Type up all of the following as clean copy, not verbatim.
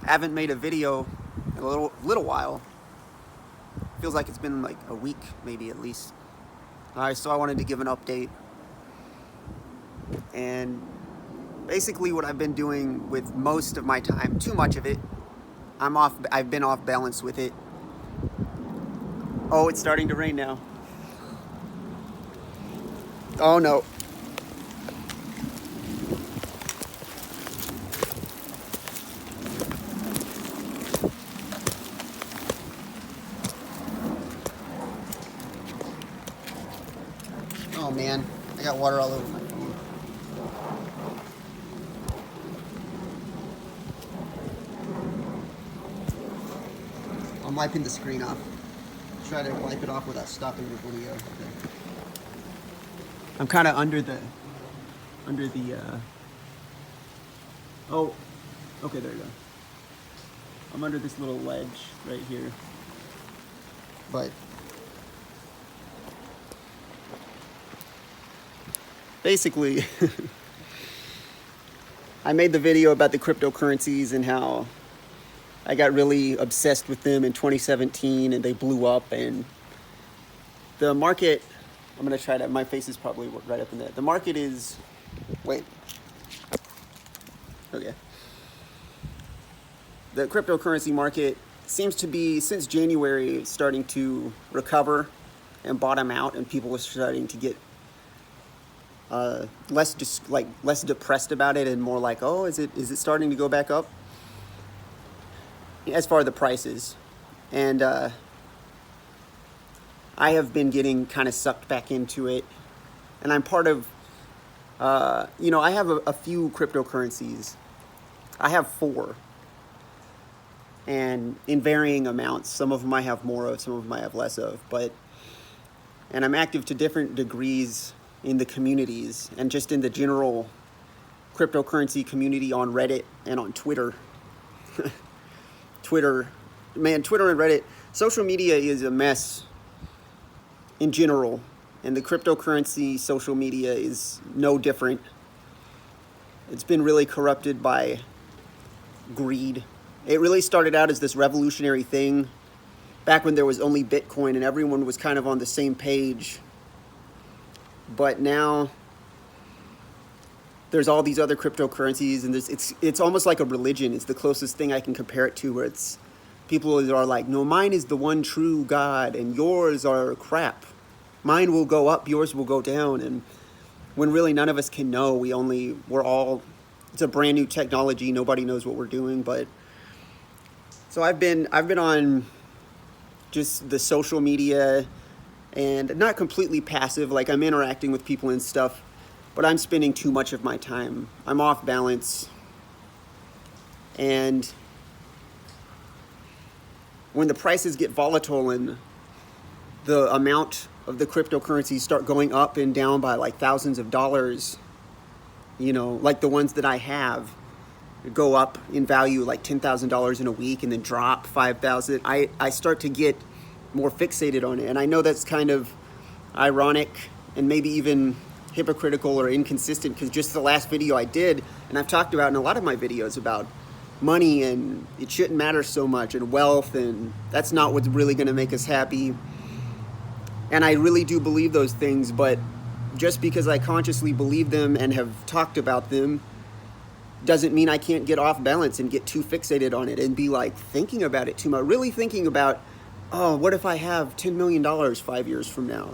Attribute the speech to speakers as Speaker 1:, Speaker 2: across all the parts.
Speaker 1: Haven't made a video in a little while. Feels like it's been like a week, maybe at least. So I wanted to give an update. And basically what I've been doing with most of my time, too much of it, I've been off balance with it. Oh, it's starting to rain now. Oh no. Oh man, I got water all over my phone. I'm wiping the screen off. Try to wipe it off without stopping the video. Okay. I'm kind of under the, oh, okay, there you go. I'm under this little ledge right here. But basically, I made the video about the cryptocurrencies and how I got really obsessed with them in 2017 and they blew up, and the market, I'm going to try to, my face is probably right up in there. The market is, wait. Okay. The cryptocurrency market seems to be, since January, starting to recover and bottom out, and people are starting to get less depressed about it and more like, oh, is it starting to go back up? As far as the prices. And I have been getting kind of sucked back into it. And I'm part of, I have a few cryptocurrencies. I have 4. And in varying amounts. Some of them I have more of, some of them I have less of. And I'm active to different degrees in the communities and just in the general cryptocurrency community on Reddit and on Twitter. Twitter and Reddit. Social media is a mess in general, and the cryptocurrency social media is no different. It's been really corrupted by greed. It really started out as this revolutionary thing back when there was only Bitcoin and everyone was kind of on the same page. But now there's all these other cryptocurrencies, and it's almost like a religion. It's the closest thing I can compare it to, where it's people are like, no, mine is the one true God, and yours are crap. Mine will go up, yours will go down, and when really none of us can know. It's a brand new technology. Nobody knows what we're doing, but so I've been on just the social media, and not completely passive. Like, I'm interacting with people and stuff. But I'm spending too much of my time. I'm off balance. And when the prices get volatile and the amount of the cryptocurrencies start going up and down by like thousands of dollars, like the ones that I have go up in value like $10,000 in a week and then drop $5,000, I start to get more fixated on it. And I know that's kind of ironic and maybe even hypocritical or inconsistent, because just the last video I did, and I've talked about in a lot of my videos about money, and it shouldn't matter so much, and wealth, and that's not what's really going to make us happy. And I really do believe those things, but just because I consciously believe them and have talked about them doesn't mean I can't get off balance and get too fixated on it and be like thinking about it too much, really thinking about, oh, what if I have $10 million 5 years from now?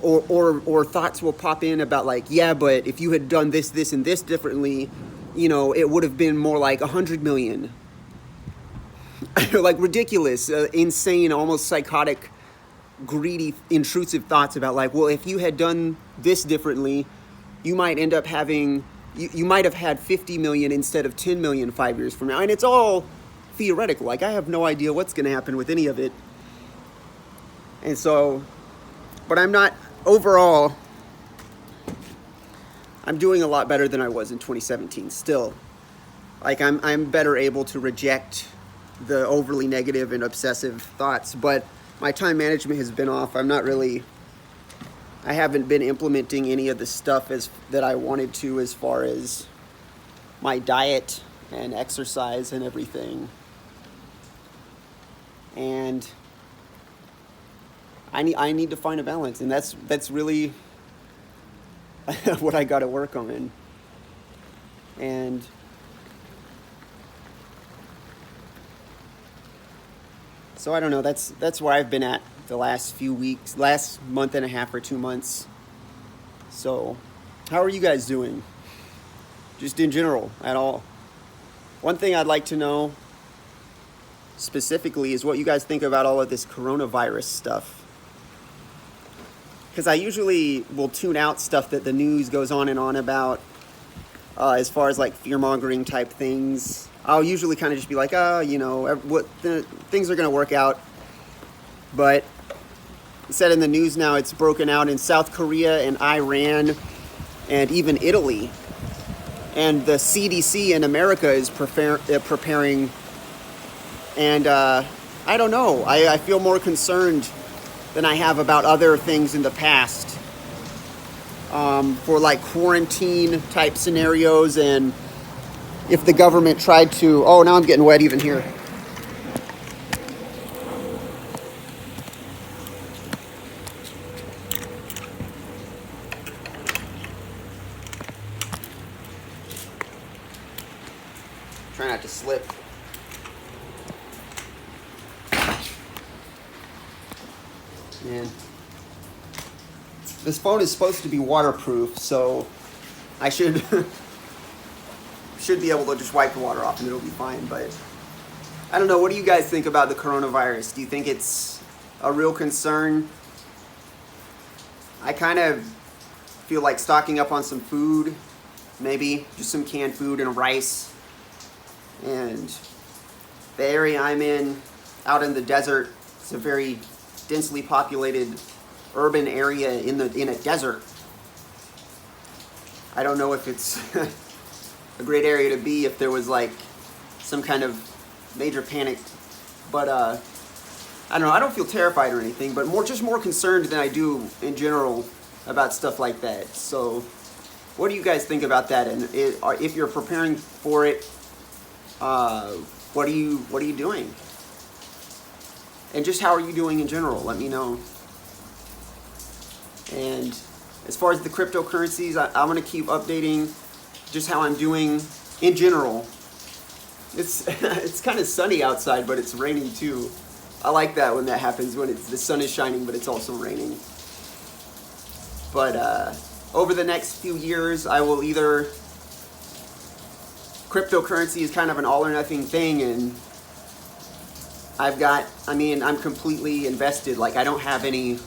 Speaker 1: Or thoughts will pop in about like, yeah, but if you had done this, this, and this differently, it would have been more like 100 million. Like ridiculous, insane, almost psychotic, greedy, intrusive thoughts about like, well, if you had done this differently, you might end up having, you might have had 50 million instead of 10 million 5 years from now. And it's all theoretical. Like, I have no idea what's going to happen with any of it. And so, but overall, I'm doing a lot better than I was in 2017 still. Like, I'm better able to reject the overly negative and obsessive thoughts, but my time management has been off. I haven't been implementing any of the stuff that I wanted to, as far as my diet and exercise and everything. And I need to find a balance, and that's really what I got to work on. And so I don't know, that's where I've been at the last few weeks, last month and a half or 2 months. So how are you guys doing? Just in general, at all. One thing I'd like to know specifically is what you guys think about all of this coronavirus stuff. Because I usually will tune out stuff that the news goes on and on about, as far as like fear-mongering type things. I'll usually kind of just be like, things are going to work out. But it said in the news now it's broken out in South Korea and Iran and even Italy. And the CDC in America is preparing. And I don't know. I feel more concerned than I have about other things in the past, for like quarantine type scenarios. And if the government tried to, oh, now I'm getting wet even here. Try not to slip. Man, this phone is supposed to be waterproof, so I should be able to just wipe the water off and it'll be fine. But I don't know. What do you guys think about the coronavirus? Do you think it's a real concern? I kind of feel like stocking up on some food, maybe just some canned food and rice. And the area I'm in, out in the desert, it's a very densely populated urban area in a desert. I don't know if it's a great area to be if there was like some kind of major panic, but I don't know. I don't feel terrified or anything, but more concerned than I do in general about stuff like that. So, what do you guys think about that? And if you're preparing for it, what are you doing? And just how are you doing in general? Let me know. And as far as the cryptocurrencies, I'm going to keep updating just how I'm doing in general. It's kind of sunny outside, but it's raining too. I like that when that happens, when the sun is shining, but it's also raining. But over the next few years, I will either... Cryptocurrency is kind of an all or nothing thing, and I'm completely invested. Like, I don't have any...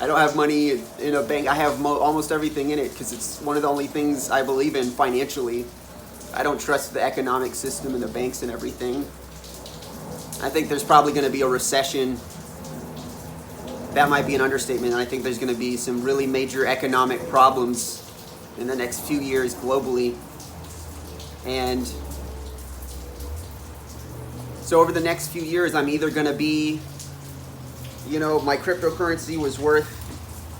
Speaker 1: I don't have money in a bank. I have almost everything in it because it's one of the only things I believe in financially. I don't trust the economic system and the banks and everything. I think there's probably going to be a recession. That might be an understatement. I think there's going to be some really major economic problems in the next few years globally. And so over the next few years, I'm either going to be, my cryptocurrency was worth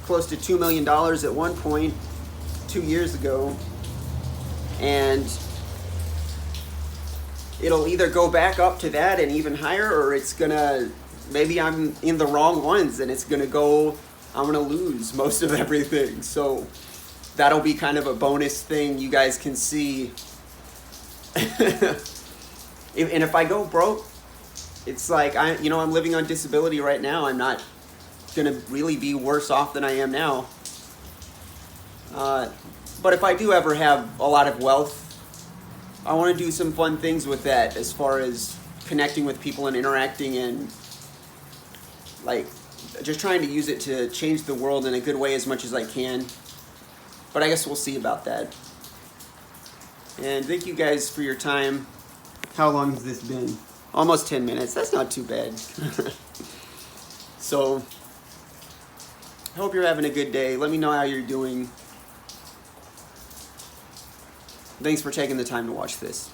Speaker 1: close to $2 million at one point 2 years ago. And it'll either go back up to that and even higher, or it's going to, maybe I'm in the wrong ones and it's going to go, I'm going to lose most of everything. So that'll be kind of a bonus thing you guys can see. And if I go broke, it's like, I'm living on disability right now. I'm not going to really be worse off than I am now. But if I do ever have a lot of wealth, I want to do some fun things with that as far as connecting with people and interacting and like just trying to use it to change the world in a good way as much as I can. But I guess we'll see about that. And thank you guys for your time. How long has this been? Almost 10 minutes. That's not too bad. So, I hope you're having a good day. Let me know how you're doing. Thanks for taking the time to watch this.